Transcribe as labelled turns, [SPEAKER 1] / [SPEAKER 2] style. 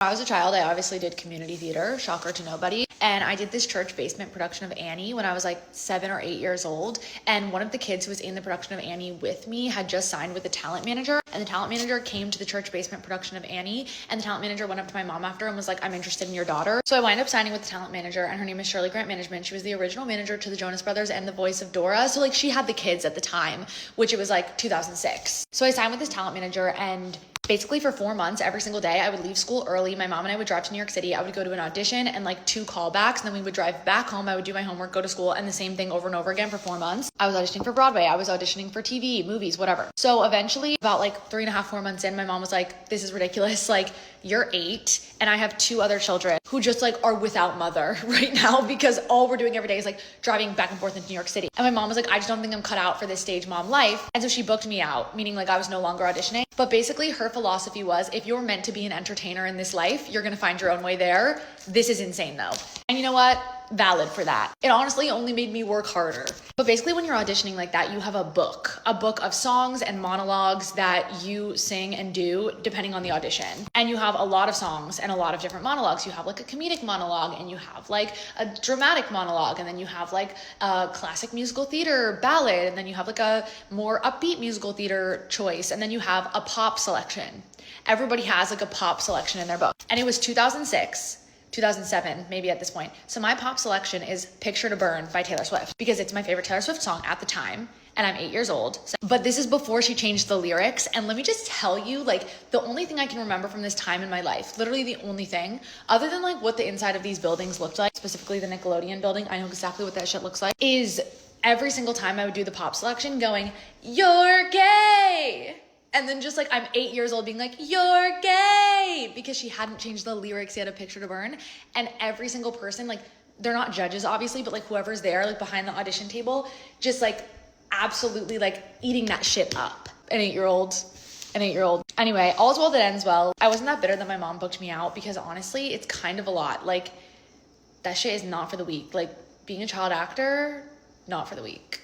[SPEAKER 1] When I was a child, I obviously did community theater, shocker to nobody. And I did this church basement production of Annie when I was like 7 or 8 years old. And one of the kids who was in the production of Annie with me had just signed with the talent manager. And the talent manager came to the church basement production of Annie. And the talent manager went up to my mom after and was like, I'm interested in your daughter. So I wind up signing with the talent manager, and her name is Shirley Grant Management. She was the original manager to the Jonas Brothers and the voice of Dora. So like she had the kids at the time, which it was like 2006. So I signed with this talent manager, and basically for 4 months, every single day, I would leave school early. My mom and I would drive to New York City. I would go to an audition and like 2 callbacks. And then we would drive back home. I would do my homework, go to school, and the same thing over and over again for 4 months. I was auditioning for Broadway. I was auditioning for TV, movies, whatever. So eventually, about like 3.5, 4 months in, my mom was like, this is ridiculous. Like, you're 8 and I have 2 other children who just like are without mother right now because all we're doing every day is like driving back and forth into New York City. And my mom was like, I just don't think I'm cut out for this stage mom life. And so she booked me out, meaning like I was no longer auditioning. But basically her philosophy was, if you're meant to be an entertainer in this life, you're going to find your own way there. This is insane though. And you know what? Valid for that. It honestly only made me work harder. But basically when you're auditioning like that, you have a book of songs and monologues that you sing and do depending on the audition. And you have a lot of songs and a lot of different monologues. You have like a comedic monologue, and you have like a dramatic monologue, and then you have like a classic musical theater ballad, and then you have like a more upbeat musical theater choice, and then you have a pop selection. Everybody has like a pop selection in their book. And it was 2007, maybe at this point. So my pop selection is Picture to Burn by Taylor Swift, because it's my favorite Taylor Swift song at the time, and I'm 8 years old. But this is before she changed the lyrics. And let me just tell you, like, the only thing I can remember from this time in my life, literally the only thing, other than like what the inside of these buildings looked like, specifically the Nickelodeon building, I know exactly what that shit looks like, is every single time I would do the pop selection going, "You're gay." And then just like, I'm 8 years old being like, "You're gay," because she hadn't changed the lyrics yet of Picture to Burn. And every single person, like, they're not judges obviously, but like whoever's there, like behind the audition table, just like absolutely like eating that shit up. An 8-year-old. Anyway, all's well that ends well. I wasn't that bitter that my mom booked me out, because honestly, it's kind of a lot. Like, that shit is not for the weak. Like, being a child actor, not for the weak.